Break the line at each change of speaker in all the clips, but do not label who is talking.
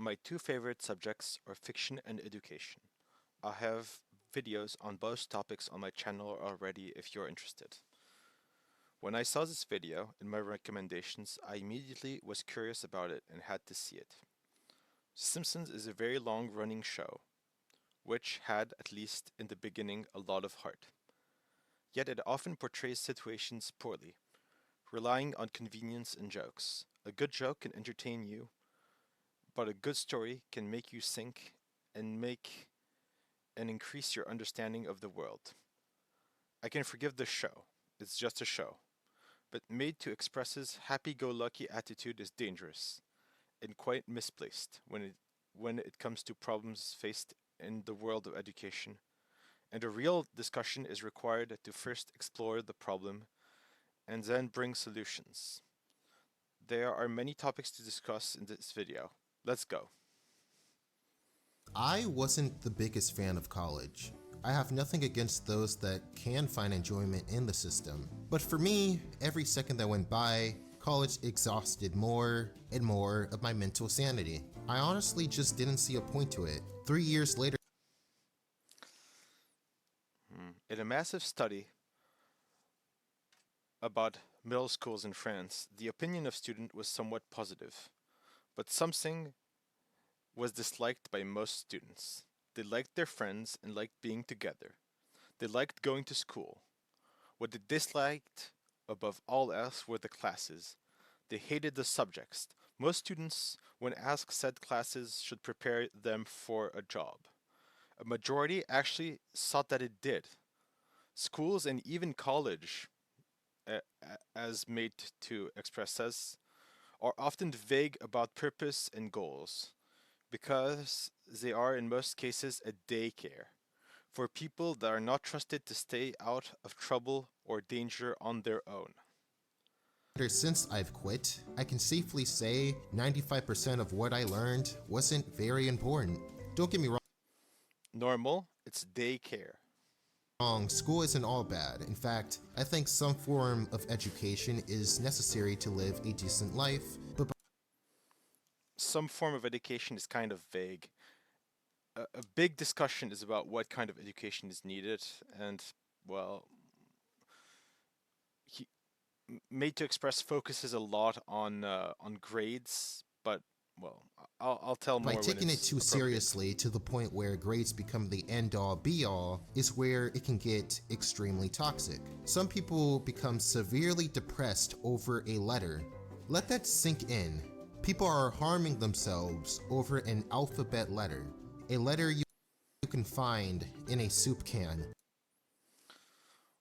My two favorite subjects are fiction and education. I have videos on both topics on my channel already if you're interested. When I saw this video in my recommendations, I immediately was curious about it and had to see it. Simpsons is a very long-running show, which had, at least in the beginning, a lot of heart. Yet it often portrays situations poorly, relying on convenience and jokes. A good joke can entertain you, but a good story can make you think and make and increase your understanding of the world. I can forgive the show. It's just a show. But made to express his happy-go-lucky attitude is dangerous and quite misplaced when it comes to problems faced in the world of education. And a real discussion is required to first explore the problem and then bring solutions. There are many topics to discuss in this video. Let's go.
I wasn't the biggest fan of college. I have nothing against those that can find enjoyment in the system. But for me, every second that went by, college exhausted more and more of my mental sanity. I honestly just didn't see a point to it. 3 years later,
In a massive study about middle schools in France, the opinion of students was somewhat positive, but something was disliked by most students. They liked their friends and liked being together. They liked going to school. What they disliked above all else were the classes. They hated the subjects. Most students, when asked, said classes should prepare them for a job. A majority actually thought that it did. Schools and even college, as made to express us, are often vague about purpose and goals because they are in most cases a daycare for people that are not trusted to stay out of trouble or danger on their own.
since I've quit, I can safely say 95% of what I learned wasn't very important. Don't get me
Normal, it's daycare.
wrong, school isn't all bad. In fact, I think some form of education is necessary to live a decent life, but
Some form of education is kind of vague. A big discussion is about what kind of education is needed, and, well, he, Made to Express focuses a lot on grades, but, well, I'll tell
by
more when
taking it
it's
too
appropriate.
seriously to the point where grades become the end-all be-all is where it can get extremely toxic. Some people become severely depressed over a letter. Let that sink in. People are harming themselves over an alphabet letter. A letter you can find in a soup can.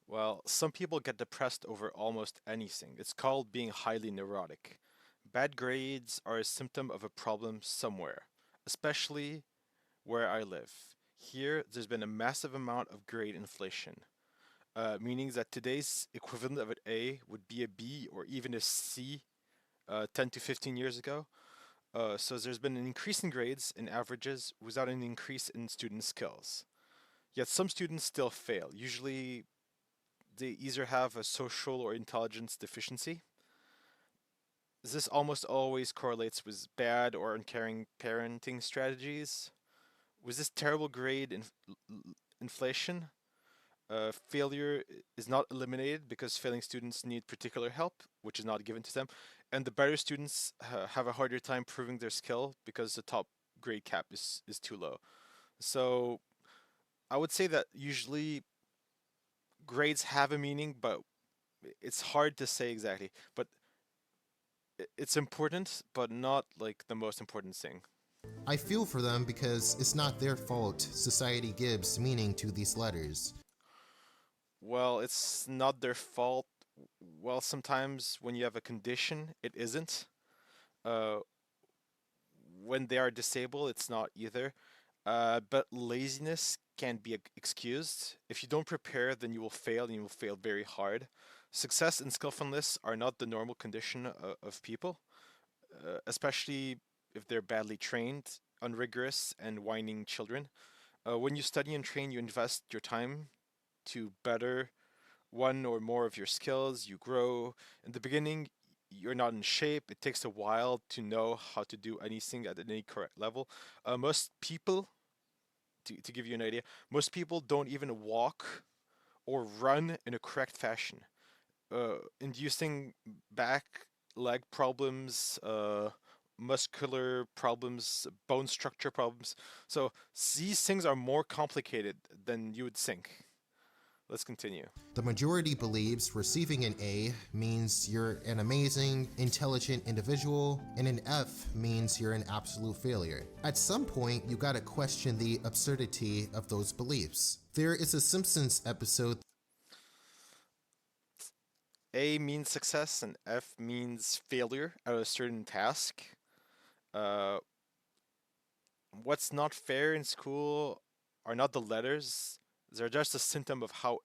Well, some people get depressed over almost anything. It's called being highly neurotic. Bad grades are a symptom of a problem somewhere, especially where I live. Here, there's been a massive amount of grade inflation, meaning that today's equivalent of an A would be a B or even a C 10 to 15 years ago. So there's been an increase in grades and averages without an increase in student skills. Yet some students still fail. Usually they either have a social or intelligence deficiency. This almost always correlates with bad or uncaring parenting strategies. With this terrible inflation, failure is not eliminated because failing students need particular help, which is not given to them, and the better students have a harder time proving their skill because the top grade cap is too low. So I would say that usually grades have a meaning, but it's hard to say exactly. But it's important, but not like the most important thing.
I feel for them because it's not their fault society gives meaning to these letters.
Well, it's not their fault. Well, sometimes when you have a condition, it isn't. Uh, when they are disabled, it's not either. But laziness can be excused. If you don't prepare, then you will fail, and you will fail very hard. Success and skillfulness are not the normal condition of people, especially if they're badly trained, unrigorous, and whining children. When you study and train, you invest your time to better one or more of your skills. You grow. In the beginning, you're not in shape. It takes a while to know how to do anything at any correct level. Most people, to give you an idea, most people don't even walk or run in a correct fashion, inducing back, leg problems, muscular problems, bone structure problems. So these things are more complicated than you would think. Let's continue.
The majority believes receiving an A means you're an amazing, intelligent individual, and an F means you're an absolute failure. At some point, you gotta question the absurdity of those beliefs. There is a Simpsons episode.
A means success and F means failure at a certain task. Uh, what's not fair in school are not the letters, they're just a symptom of how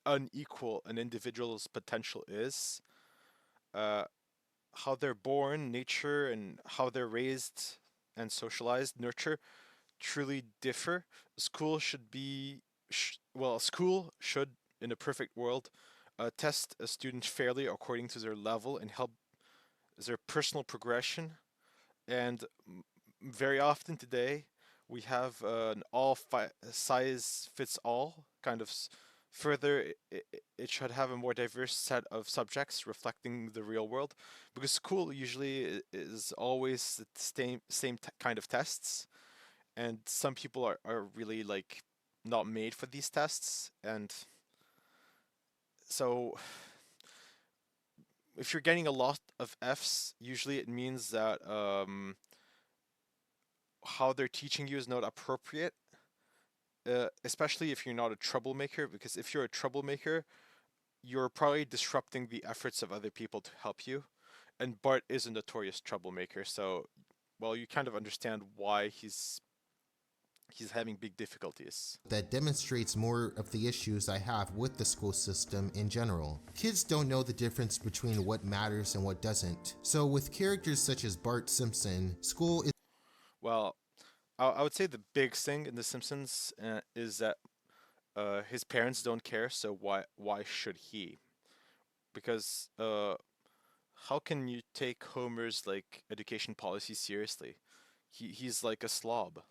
unequal an individual's potential is. Uh, how they're born, nature, and how they're raised and socialized, nurture, truly differ. School should be, school should, in a perfect world, test a student fairly according to their level and help their personal progression. And very often today, we have an size fits all kind of. Further, it should have a more diverse set of subjects reflecting the real world, because school usually is always the same kind of tests, and some people are really like not made for these tests, and so if you're getting a lot of Fs, usually it means that how they're teaching you is not appropriate, especially if you're not a troublemaker, because if you're a troublemaker, you're probably disrupting the efforts of other people to help you. And Bart is a notorious troublemaker, so well, you kind of understand why he's having big difficulties.
That demonstrates more of the issues I have with the school system in general. Kids don't know the difference between what matters and what doesn't. So with characters such as Bart Simpson, school is
Well, I would say the big thing in The Simpsons is that his parents don't care, so why should he? Because how can you take Homer's like education policy seriously? He's like a slob.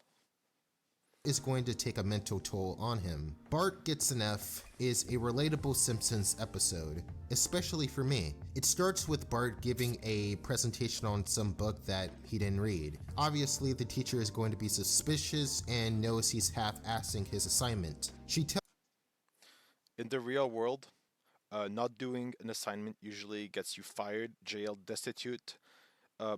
going to take a mental toll on him. Bart Gets an F is a relatable Simpsons episode, especially for me. It starts with Bart giving a presentation on some book that he didn't read. Obviously, the teacher is going to be suspicious and knows he's half-assing his assignment. She tells
In the real world, not doing an assignment usually gets you fired, jailed, destitute. Uh,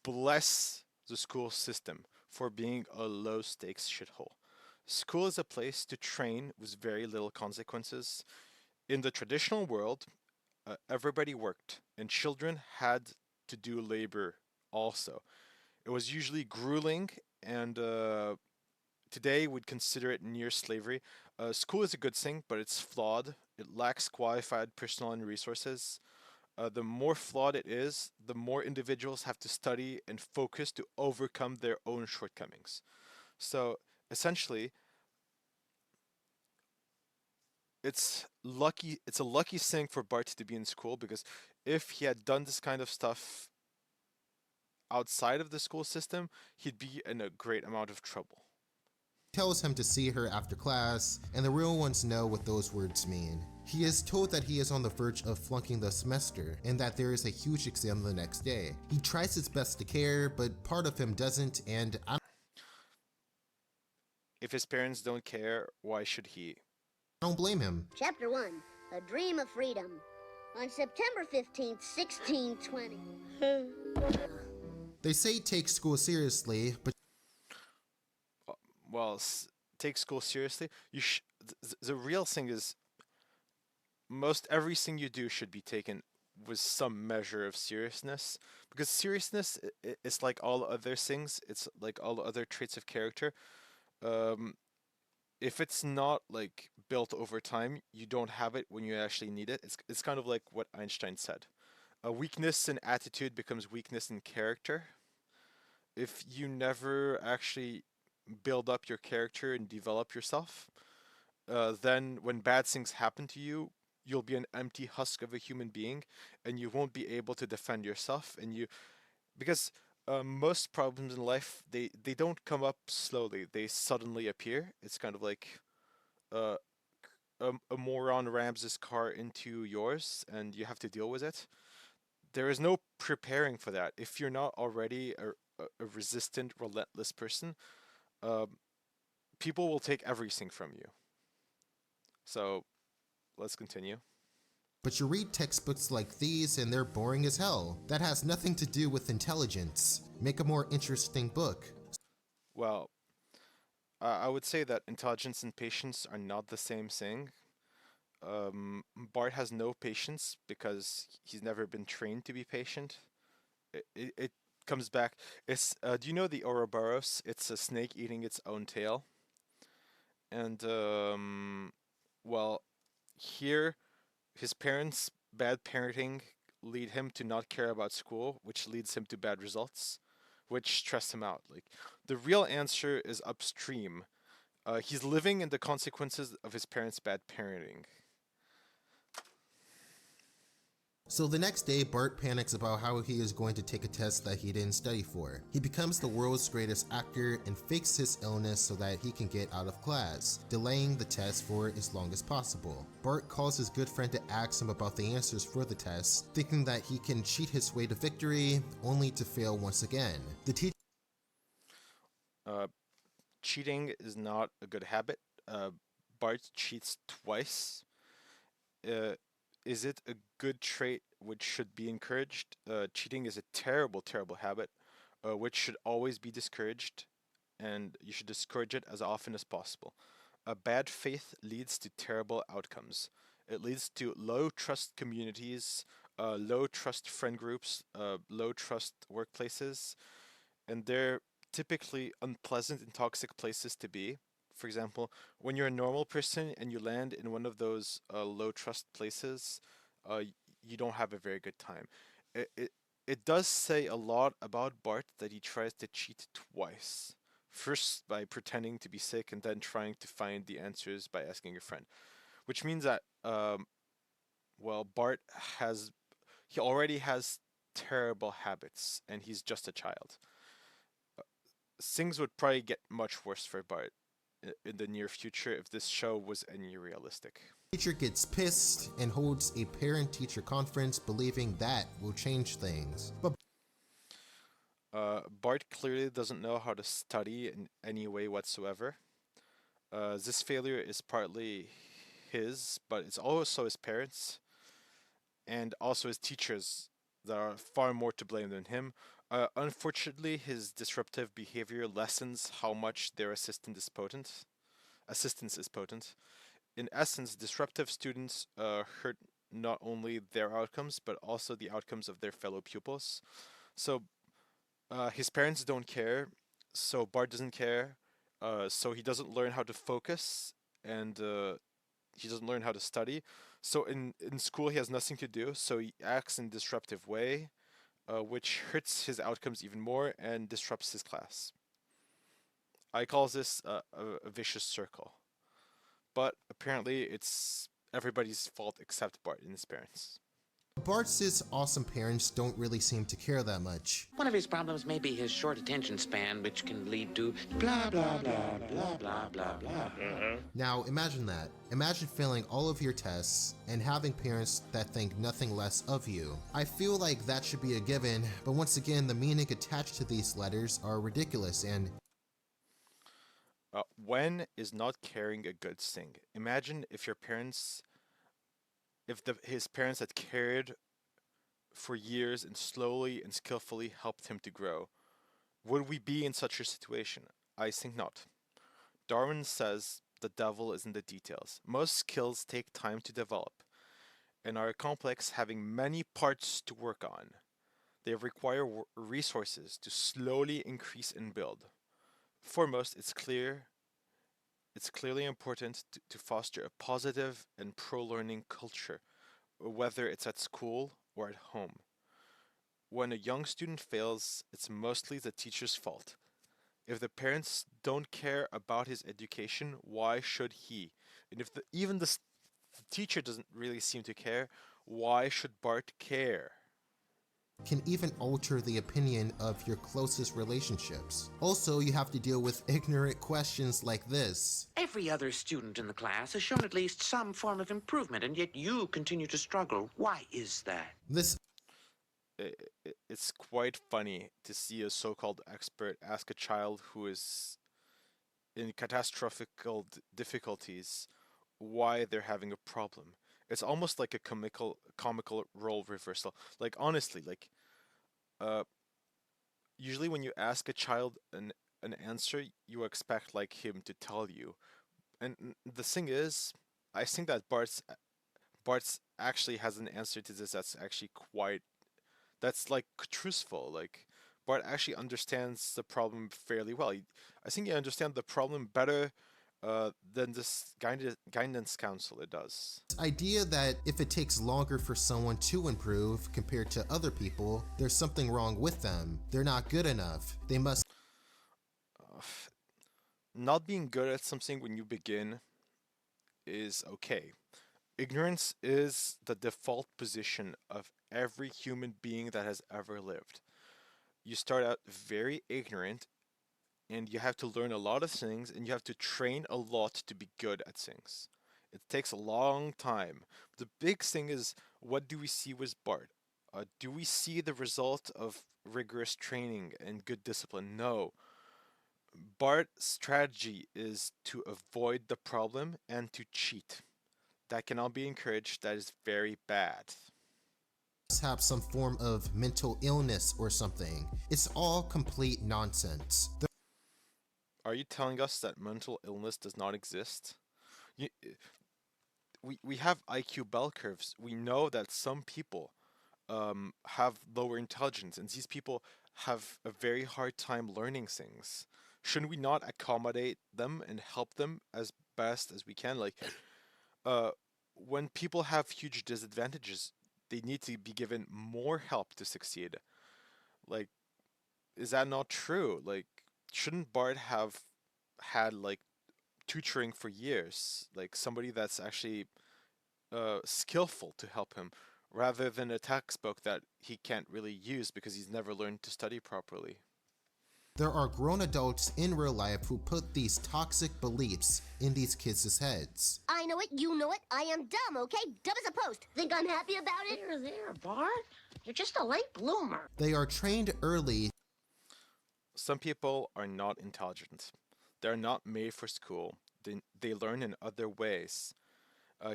Bless the school system for being a low stakes shithole. School is a place to train with very little consequences. In the traditional world, everybody worked, and children had to do labor also. It was usually grueling, and today we'd consider it near slavery. School is a good thing, but it's flawed. It lacks qualified personnel and resources. The more flawed it is, the more individuals have to study and focus to overcome their own shortcomings. So essentially, it's a lucky thing for Bart to be in school, because if he had done this kind of stuff outside of the school system, he'd be in a great amount of trouble.
tells him to see her after class, and the real ones know what those words mean. He is told that he is on the verge of flunking the semester and that there is a huge exam the next day. He tries his best to care, but part of him doesn't, and I
If his parents don't care, why should he?
don't blame him.
Chapter 1, A Dream of Freedom. On September 15th, 1620.
They say take school seriously, but
Well, take school seriously. The real thing is, most everything you do should be taken with some measure of seriousness, because seriousness is like all other things. It's like all other traits of character. Um, if it's not like built over time, you don't have it when you actually need it. It's kind of like what Einstein said. A weakness in attitude becomes weakness in character. If you never actually build up your character and develop yourself, then when bad things happen to you, you'll be an empty husk of a human being, and you won't be able to defend yourself. And you because most problems in life, they don't come up slowly; they suddenly appear. It's kind of like uh, a moron rams his car into yours, and you have to deal with it. There is no preparing for that. If you're not already a resistant, relentless person, um, people will take everything from you. So let's continue.
But you read textbooks like these and they're boring as hell. That has nothing to do with intelligence. Make a more interesting book.
Well, I would say that intelligence and patience are not the same thing. Bart has no patience because he's never been trained to be patient. It comes back. It's do you know the Ouroboros? It's a snake eating its own tail. And well, here his parents' bad parenting lead him to not care about school, which leads him to bad results, which stress him out. Like the real answer is upstream. He's living in the consequences of his parents' bad parenting.
So the next day, Bart panics about how he is going to take a test that he didn't study for. He becomes the world's greatest actor and fakes his illness so that he can get out of class, delaying the test for as long as possible. Bart calls his good friend to ask him about the answers for the test, thinking that he can cheat his way to victory, only to fail once again. The teacher
Uh, Cheating is not a good habit. Uh, Bart cheats twice. Uh, is it a good trait which should be encouraged? Cheating is a terrible, terrible habit, which should always be discouraged, and you should discourage it as often as possible. A bad faith leads to terrible outcomes. It leads to low trust communities, low trust friend groups, low trust workplaces, and they're typically unpleasant and toxic places to be. For example, when you're a normal person and you land in one of those low trust places, you don't have a very good time. It, it it does say a lot about Bart that he tries to cheat twice. First by pretending to be sick and then trying to find the answers by asking a friend, which means that well, Bart has he already has terrible habits and he's just a child. Things would probably get much worse for Bart in the near future if this show was any realistic.
gets pissed and holds a parent-teacher conference believing that will change things. But
Bart clearly doesn't know how to study in any way whatsoever. This failure is partly his, but it's also his parents and also his teachers that are far more to blame than him. Unfortunately, his disruptive behavior lessens how much their assistance is potent. In essence, disruptive students hurt not only their outcomes but also the outcomes of their fellow pupils. So his parents don't care, so Bart doesn't care. So he doesn't learn how to focus, and he doesn't learn how to study. So in school he has nothing to do. So he acts in a disruptive way, which hurts his outcomes even more and disrupts his class. I call this a vicious circle. But apparently it's everybody's fault except Bart and his parents.
Bart's awesome parents don't really seem to care that much.
One of his problems may be his short attention span, which can lead to blah, blah, blah, blah, blah, blah, blah.
Now imagine that. Imagine failing all of your tests and having parents that think nothing less of you. I feel like that should be a given, but once again, the meaning attached to these letters are ridiculous and
When is not caring a good thing? Imagine if his parents had cared for years and slowly and skillfully helped him to grow. Would we be in such a situation? I think not. Darwin says the devil is in the details. Most skills take time to develop and are complex, having many parts to work on. They require resources to slowly increase and build. Foremost, it's clearly important to foster a positive and pro-learning culture, whether it's at school or at home. When a young student fails, it's mostly the teacher's fault. If the parents don't care about his education, why should he? And if even the the teacher doesn't really seem to care, why should Bart care?
Can even alter the opinion of your closest relationships. Also, you have to deal with ignorant questions like this.
Every other student in the class has shown at least some form of improvement, and yet you continue to struggle. Why is that?
This
It's quite funny to see a so-called expert ask a child who is in catastrophic difficulties why they're having a problem. It's almost like a comical role reversal. Like honestly, like uh usually when you ask a child an answer, you expect like him to tell you. And the thing is, I think that Bart's actually has an answer to this that's actually quite that's like truthful. Like Bart actually understands the problem fairly well. I think he understands the problem better than this guidance counselor does.
idea that if it takes longer for someone to improve compared to other people, there's something wrong with them. They're not good enough. They must
Uh, Not being good at something when you begin is okay. Ignorance is the default position of every human being that has ever lived. You start out very ignorant and you have to learn a lot of things and you have to train a lot to be good at things. It takes a long time. The big thing is, what do we see with Bart? Do we see the result of rigorous training and good discipline? No. Bart's strategy is to avoid the problem and to cheat. That cannot be encouraged. That is very bad.
have some form of mental illness or something. It's all complete nonsense.
Are you telling us that mental illness does not exist? You, we have IQ bell curves. We know that some people have lower intelligence, and these people have a very hard time learning things. Shouldn't we not accommodate them and help them as best as we can? Like, uh, when people have huge disadvantages, they need to be given more help to succeed. Like, is that not true? Like, shouldn't Bart have had like tutoring for years? Like somebody that's actually skillful to help him, rather than a textbook that he can't really use because he's never learned to study properly.
There are grown adults in real life who put these toxic beliefs in these kids' heads.
I know it, you know it. I am dumb, okay? Dumb as a post. Think I'm happy about it?
There, Bart. You're just a late bloomer.
They are trained early
Some people are not intelligent. They're not made for school. They learn in other ways.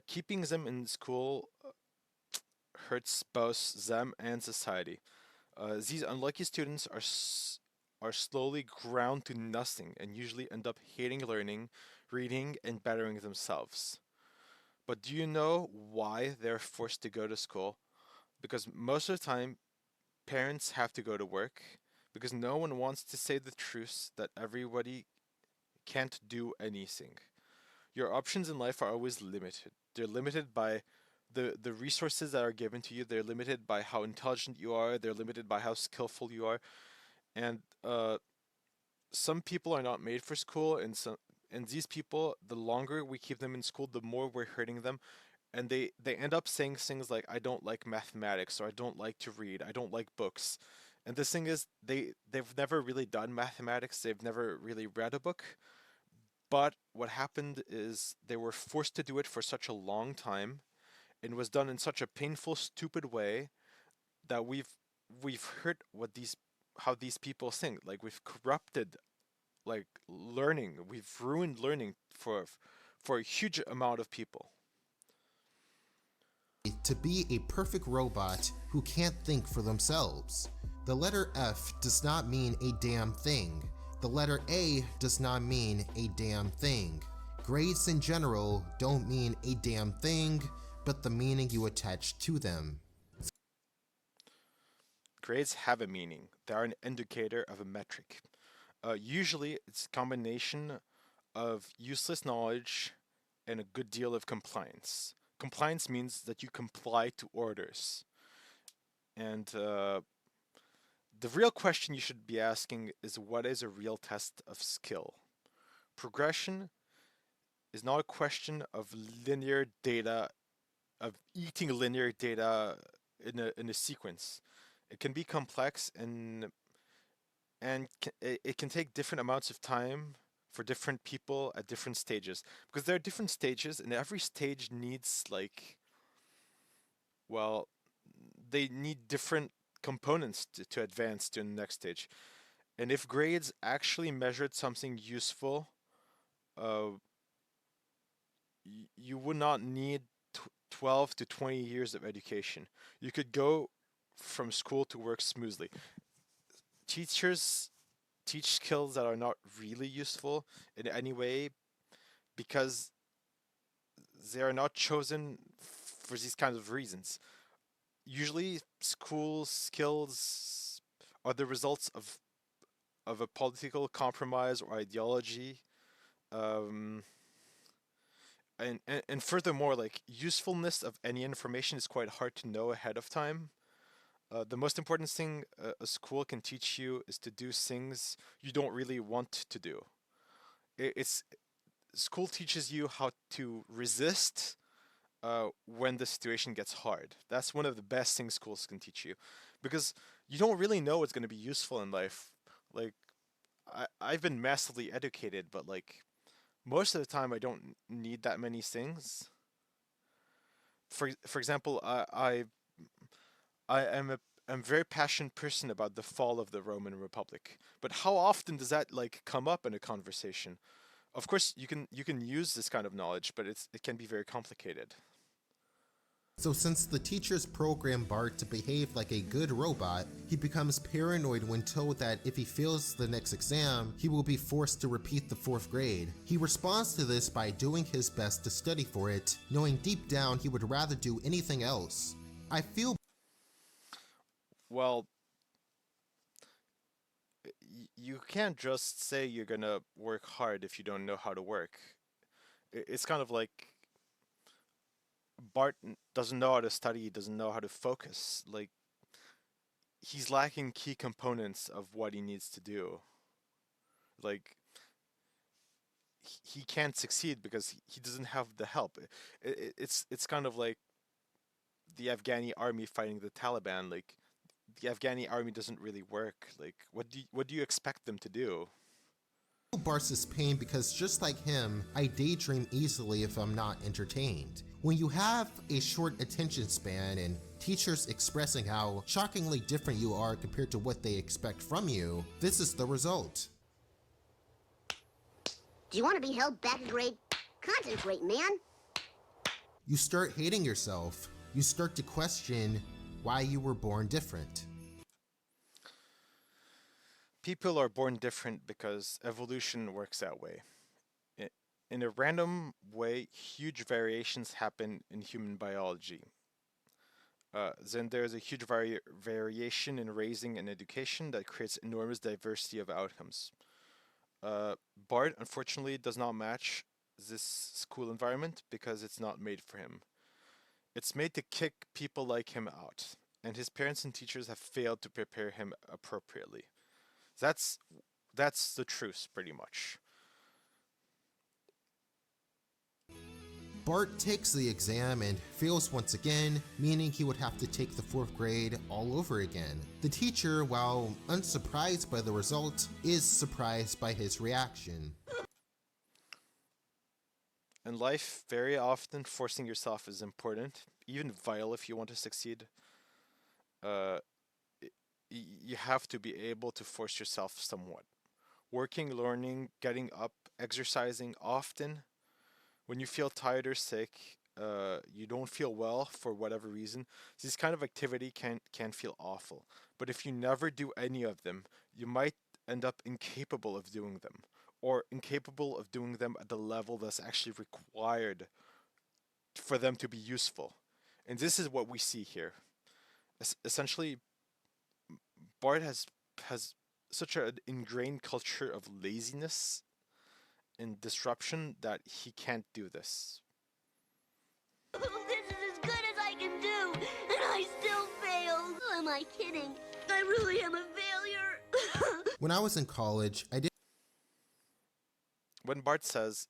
Keeping them in school hurts both them and society. These unlucky students are slowly ground to nothing and usually end up hating learning, reading, and bettering themselves. But do you know why they're forced to go to school? Because most of the time, parents have to go to work because no one wants to say the truth that everybody can't do anything. Your options in life are always limited. They're limited by the resources that are given to you. They're limited by how intelligent you are. They're limited by how skillful you are. And some people are not made for school, and these people, the longer we keep them in school, the more we're hurting them. And they end up saying things like, "I don't like mathematics," or "I don't like to read," "I don't like books." And the thing is, they've never really done mathematics. They've never really read a book. But what happened is they were forced to do it for such a long time, and was done in such a painful, stupid way that we've hurt what these how these people think. Like we've corrupted like learning. We've ruined learning for a huge amount of people.
to be a perfect robot who can't think for themselves. The letter F does not mean a damn thing. The letter A does not mean a damn thing. Grades in general don't mean a damn thing, but the meaning you attach to them.
Grades have a meaning. They are an indicator of a metric. Usually, it's a combination of useless knowledge and a good deal of compliance. Compliance means that you comply to orders. And the real question you should be asking is, what is a real test of skill? Progression is not a question of linear data of eating linear data in a sequence. It can be complex and it can take different amounts of time for different people at different stages because there are different stages and every stage needs like well they need different components to advance to the next stage. And if grades actually measured something useful, uh, you would not need 12 to 20 years of education. You could go from school to work smoothly. Teachers teach skills that are not really useful in any way because they are not chosen for these kinds of reasons. Usually, school skills are the results of a political compromise or ideology. Um, and furthermore, like usefulness of any information is quite hard to know ahead of time. The most important thing a school can teach you is to do things you don't really want to do. It's school teaches you how to resist when the situation gets hard. That's one of the best things schools can teach you, because you don't really know what's going to be useful in life. Like I've been massively educated, but like most of the time I don't need that many things. For example, I am a I'm a very passionate person about the fall of the Roman Republic. But how often does that like come up in a conversation? Of course, you can use this kind of knowledge, but it can be very complicated.
So since the teachers program Bart to behave like a good robot, he becomes paranoid when told that if he fails the next exam, he will be forced to repeat the 4th grade. He responds to this by doing his best to study for it, knowing deep down he would rather do anything else. I feel
Well, you can't just say you're gonna work hard if you don't know how to work. It's kind of like Bart doesn't know how to study, he doesn't know how to focus. Like he's lacking key components of what he needs to do. Like he can't succeed because he doesn't have the help. It's kind of like the Afghani army fighting the Taliban. Like the Afghani army doesn't really work. Like what do you expect them to do?
Bart's pain because just like him, I daydream easily if I'm not entertained. When you have a short attention span and teachers expressing how shockingly different you are compared to what they expect from you, this is the result.
Do you want to be held back a grade? Concentrate, man.
You start hating yourself. You start to question why you were born different.
People are born different because evolution works that way. I- In a random way, huge variations happen in human biology. Then there's a huge variation in raising and education that creates enormous diversity of outcomes. Bart, unfortunately, does not match this school environment because it's not made for him. It's made to kick people like him out, and his parents and teachers have failed to prepare him appropriately. That's that's the truth, pretty much.
Bart takes the exam and fails once again, meaning he would have to take the 4th grade all over again. The teacher, while unsurprised by the result, is surprised by his reaction.
In life, very often forcing yourself is important, even vital if you want to succeed. Uh, you have to be able to force yourself somewhat. Working, learning, getting up, exercising often. When you feel tired or sick, you don't feel well for whatever reason, this kind of activity can feel awful. But if you never do any of them, you might end up incapable of doing them, or incapable of doing them at the level that's actually required for them to be useful. And this is what we see here. Essentially, Bart has such an ingrained culture of laziness and disruption that he can't do this.
This is as good as I can do, and I still failed. Am I kidding? I really am a failure.
When I was in college, I did
When Bart says,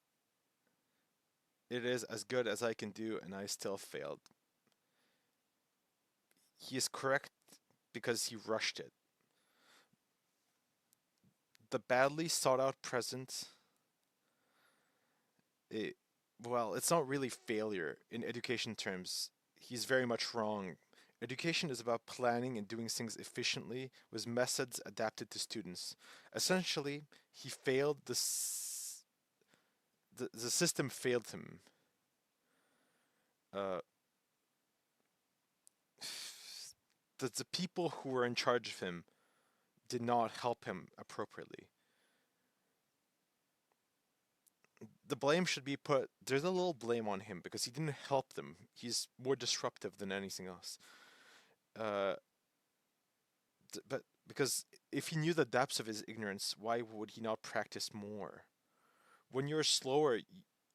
"It is as good as I can do and I still failed," he is correct because he rushed it. The badly sought out present, it, well, it's not really failure in education terms. He's very much wrong. Education is about planning and doing things efficiently with methods adapted to students. Essentially, he failed the system failed him. Uh, the people who were in charge of him did not help him appropriately. The blame should be put, there's a little blame on him because he didn't help them. He's more disruptive than anything else. Uh, but because if he knew the depths of his ignorance, why would he not practice more? When you're slower,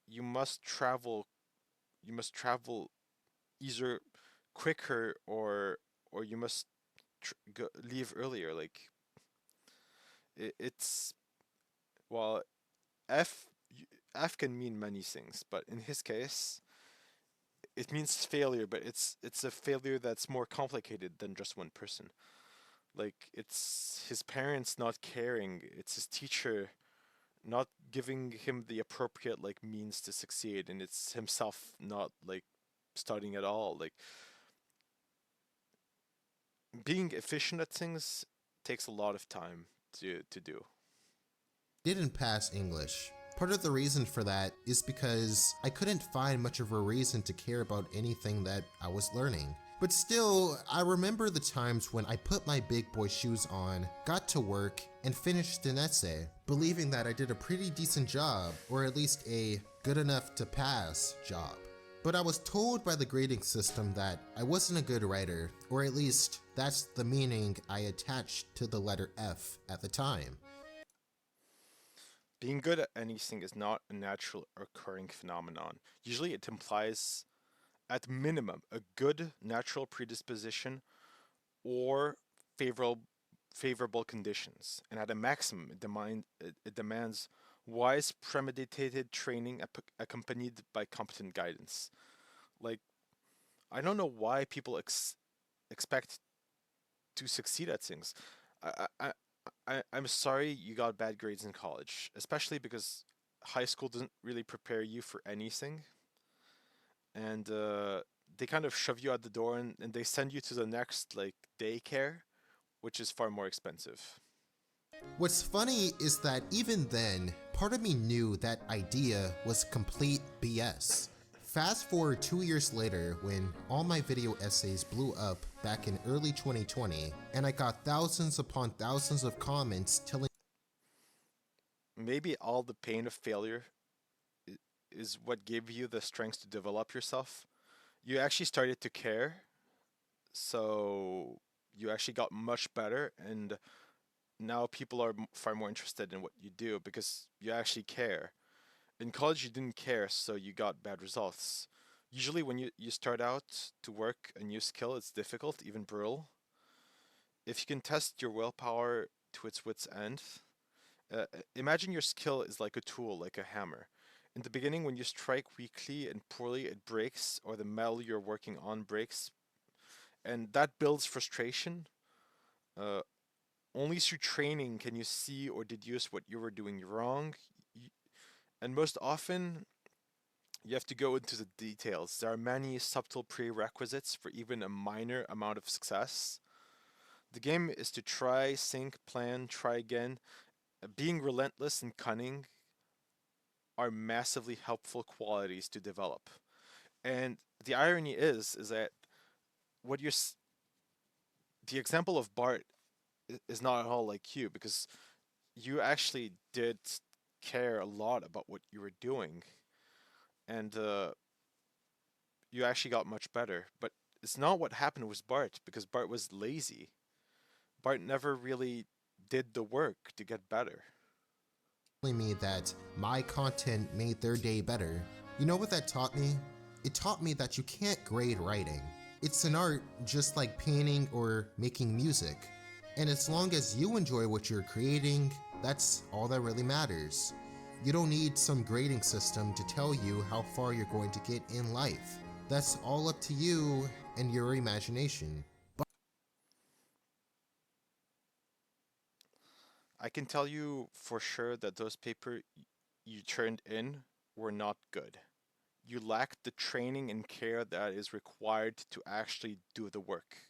you must travel. You must travel either quicker or you must leave earlier. Like it's well, F F can mean many things, but in his case, it means failure. But it's a failure that's more complicated than just one person. Like it's his parents not caring. It's his teacher not giving him the appropriate like means to succeed, and it's himself not like studying at all. Like being efficient at things takes a lot of time to do.
Didn't pass English. Part of the reason for that is because I couldn't find much of a reason to care about anything that I was learning. But still, I remember the times when I put my big boy shoes on, got to work, and finished an essay, believing that I did a pretty decent job, or at least a good enough to pass job. But I was told by the grading system that I wasn't a good writer, or at least that's the meaning I attached to the letter F at the time.
Being good at anything is not a natural occurring phenomenon. Usually it implies at minimum a good natural predisposition or favorable favorable conditions, and at a maximum it demands wise premeditated training accompanied by competent guidance. Like I don't know why people expect to succeed at things. I'm sorry you got bad grades in college, especially because high school doesn't really prepare you for anything, and they kind of shove you out the door and they send you to the next like daycare, which is far more expensive.
What's funny is that even then, part of me knew that idea was complete BS. Fast forward 2 years later when all my video essays blew up back in early 2020 and I got thousands upon thousands of comments telling
Maybe all the pain of failure is what gave you the strength to develop yourself. You actually started to care, so you actually got much better, and now people are far more interested in what you do because you actually care. In college, you didn't care, so you got bad results. Usually, when you start out to work a new skill, it's difficult, even brutal. If you can test your willpower to its wit's end, imagine your skill is like a tool, like a hammer. In the beginning, when you strike weakly and poorly, it breaks, or the metal you're working on breaks, and that builds frustration. Uh, Only through training can you see or deduce what you were doing wrong. And most often, you have to go into the details. There are many subtle prerequisites for even a minor amount of success. The game is to try, think, plan, try again. Being relentless and cunning are massively helpful qualities to develop. And the irony is that what you're the example of Bart is not at all like you because you actually did care a lot about what you were doing, and you actually got much better. But it's not what happened with Bart because Bart was lazy. Bart never really did the work to get better.
me that my content made their day better. You know what that taught me? It taught me that you can't grade writing. It's an art just like painting or making music. And as long as you enjoy what you're creating, that's all that really matters. You don't need some grading system to tell you how far you're going to get in life. That's all up to you and your imagination.
I can tell you for sure that those you turned in were not good. You lacked the training and care that is required to actually do the work.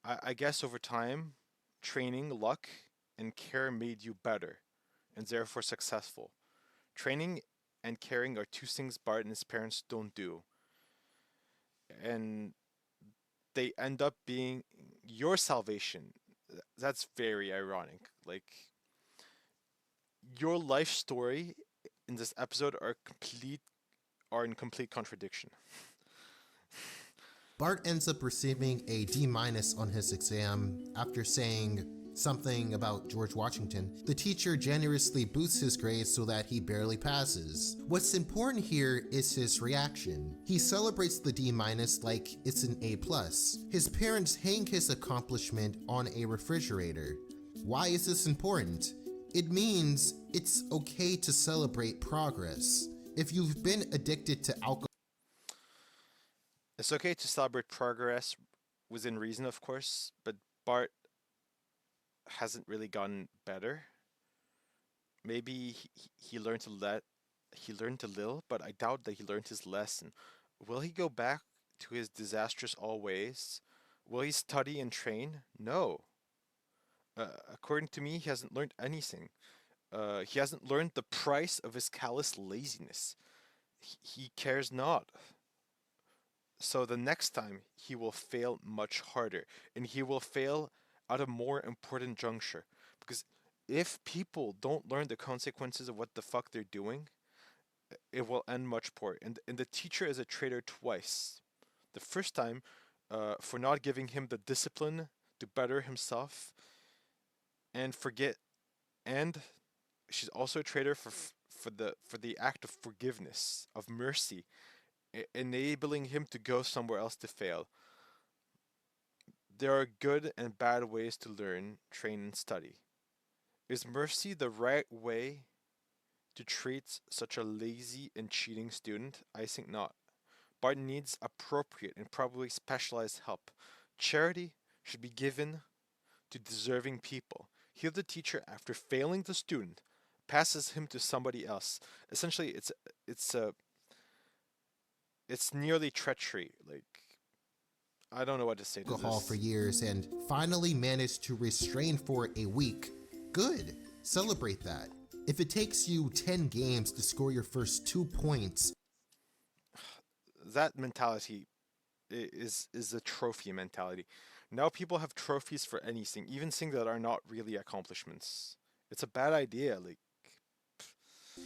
I guess over time, training, luck, and care made you better, and therefore successful. Training and caring are two things Bart and his parents don't do, and they end up being your salvation. That's very ironic. Like, your life story in this episode are in complete contradiction.
Bart ends up receiving a D minus on his exam after saying something about George Washington. The teacher generously boosts his grades so that he barely passes. What's important here is his reaction. He celebrates the D minus like it's an A plus. His parents hang his accomplishment on a refrigerator. Why is this important? It means it's okay to celebrate progress. If you've been addicted to alcohol,
It's okay to celebrate progress within reason, of course, but Bart hasn't really gotten better. Maybe he learned to let he learned a little, but I doubt that he learned his lesson. Will he go back to his disastrous old ways? Will he study and train? No. According to me, he hasn't learned anything. He hasn't learned the price of his callous laziness. He cares not. So the next time he will fail much harder, and he will fail at a more important juncture. Because if people don't learn the consequences of what the fuck they're doing, it will end much poor. And the teacher is a traitor twice. The first time, for not giving him the discipline to better himself, and forget, and she's also a traitor for the act of forgiveness, of mercy, enabling him to go somewhere else to fail. There are good and bad ways to learn, train, and study. Is mercy the right way to treat such a lazy and cheating student? I think not. Bart needs appropriate and probably specialized help. Charity should be given to deserving people. Here, the teacher, after failing the student, passes him to somebody else. Essentially, it's a it's nearly treachery. Like, I don't know what to say to
for
this.
years and finally managed to restrain for a week. Good. Celebrate that. If it takes you 10 games to score your first 2 points,
That mentality is a trophy mentality. Now people have trophies for anything, even things that are not really accomplishments. It's a bad idea. Like,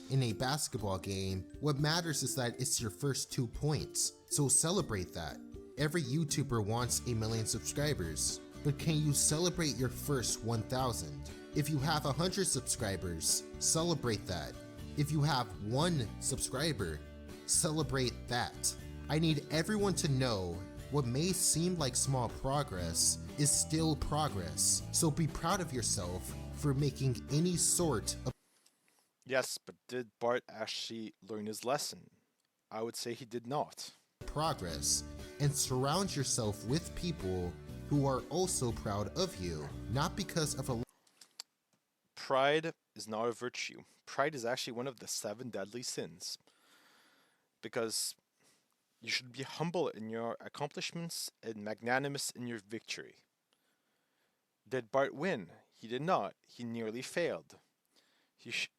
in a basketball game, what matters is that it's your first 2 points. So celebrate that. Every YouTuber wants a million subscribers, but can you celebrate your first 1,000? If you have 100 subscribers, celebrate that. If you have 1 subscriber, celebrate that. I need everyone to know what may seem like small progress is still progress. So be proud of yourself for making any sort of
yes, but did Bart actually learn his lesson? I would say he did not.
progress and surround yourself with people who are also proud of you, not because of a
Pride is not a virtue. Pride is actually one of the 7 deadly sins. Because you should be humble in your accomplishments and magnanimous in your victory. Did Bart win? He did not. He nearly failed. He, sh-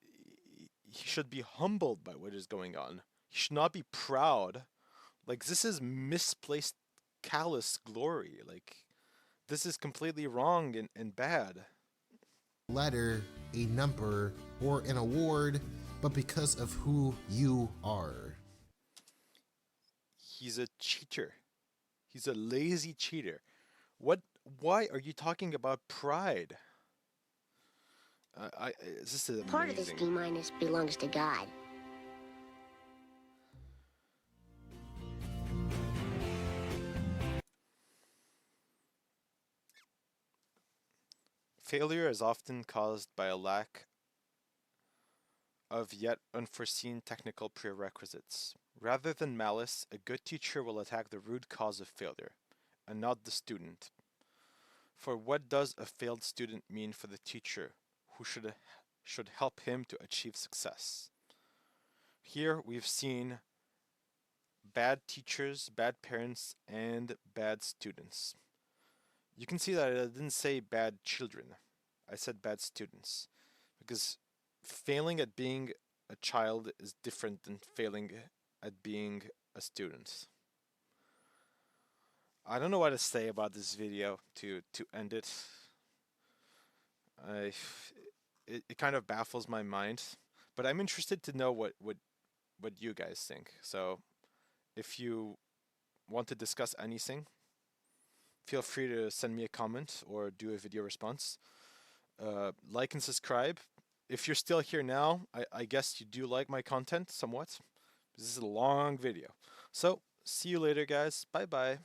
he should be humbled by what is going on. He should not be proud. Like, this is misplaced callous glory. Like, this is completely wrong and bad.
letter, a number, or an award, but because of who you are.
He's a cheater. He's a lazy cheater. What? Why are you talking about pride? This is
Part of this
amazing.
D minus belongs to God.
Failure is often caused by a lack of yet unforeseen technical prerequisites. Rather than malice, a good teacher will attack the root cause of failure, and not the student. For what does a failed student mean for the teacher? who should help him to achieve success. Here we've seen bad teachers, bad parents, and bad students. You can see that I didn't say bad children. I said bad students. Because failing at being a child is different than failing at being a student. I don't know what to say about this video to end it. I, it kind of baffles my mind. But I'm interested to know what you guys think. So if you want to discuss anything, feel free to send me a comment or do a video response. Like and subscribe. If you're still here now, I guess you do like my content somewhat. This is a long video. So, see you later, guys. Bye bye.